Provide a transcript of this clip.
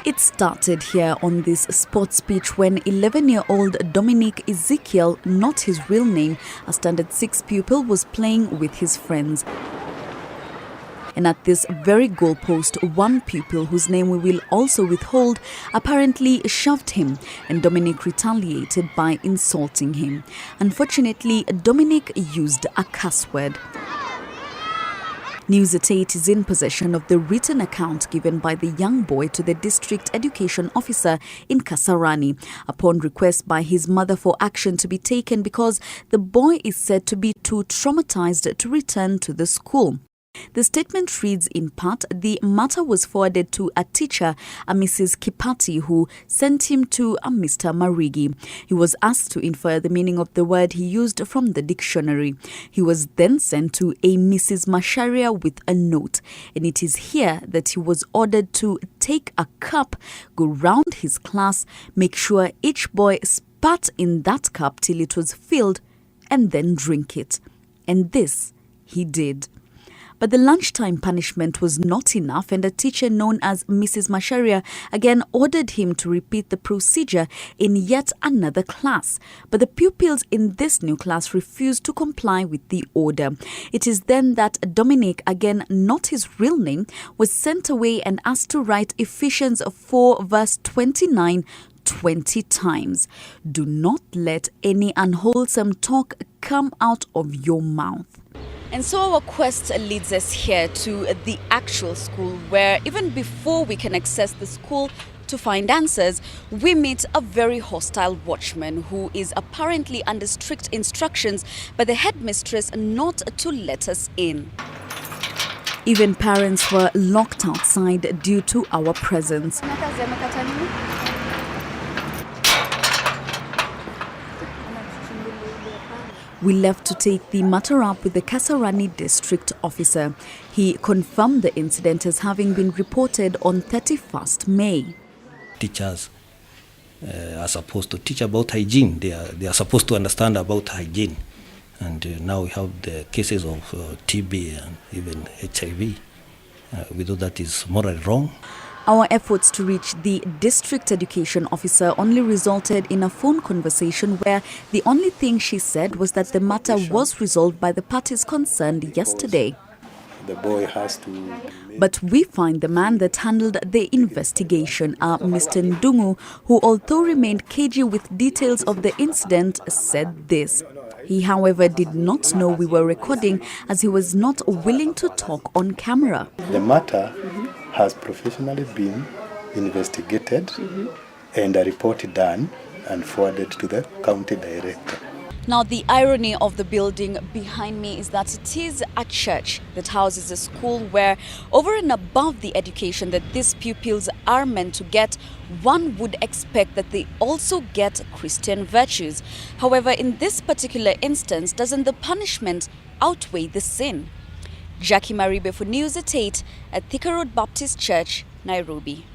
It started here on this sports pitch when 11-year-old Dominic Ezekiel, not his real name, a standard 6 pupil, was playing with his friends. And at this very goalpost, one pupil, whose name we will also withhold, apparently shoved him, and Dominic retaliated by insulting him. Unfortunately, Dominic used a cuss word. News at 8 is in possession of the written account given by the young boy to the district education officer in Kasarani upon request by his mother for action to be taken because the boy is said to be too traumatized to return to the school. The statement reads in part, the matter was forwarded to a teacher, a Mrs. Kipati, who sent him to a Mr. Maribe. He was asked to infer the meaning of the word he used from the dictionary. He was then sent to a Mrs. Masharia with a note, and it is here that he was ordered to take a cup, go round his class, make sure each boy spat in that cup till it was filled, and then drink it. And this he did. But the lunchtime punishment was not enough, and a teacher known as Mrs. Masharia again ordered him to repeat the procedure in yet another class. But the pupils in this new class refused to comply with the order. It is then that Dominic, again not his real name, was sent away and asked to write Ephesians 4 verse 29 20 times. Do not let any unwholesome talk come out of your mouth. And so our quest leads us here to the actual school, where even before we can access the school to find answers, we meet a very hostile watchman who is apparently under strict instructions by the headmistress not to let us in. Even parents were locked outside due to our presence. We left to take the matter up with the Kasarani district officer. He confirmed the incident as having been reported on 31st May. Teachers are supposed to teach about hygiene. They are supposed to understand about hygiene. And now we have the cases of TB and even HIV. We know that is morally wrong. Our efforts to reach the district education officer only resulted in a phone conversation where the only thing she said was that the matter was resolved by the parties concerned yesterday. The boy has to... But we find the man that handled the investigation, Mr. Ndungu, who, although remained cagey with details of the incident, said this. He, however, did not know we were recording as he was not willing to talk on camera. The matter has professionally been investigated and a report done and forwarded to the county director. Now, the irony of the building behind me is that it is a church that houses a school where, over and above the education that these pupils are meant to get, one would expect that they also get Christian virtues. However, in this particular instance, doesn't the punishment outweigh the sin? Jacque Maribe for News at 8 at Thika Road Baptist Church, Nairobi.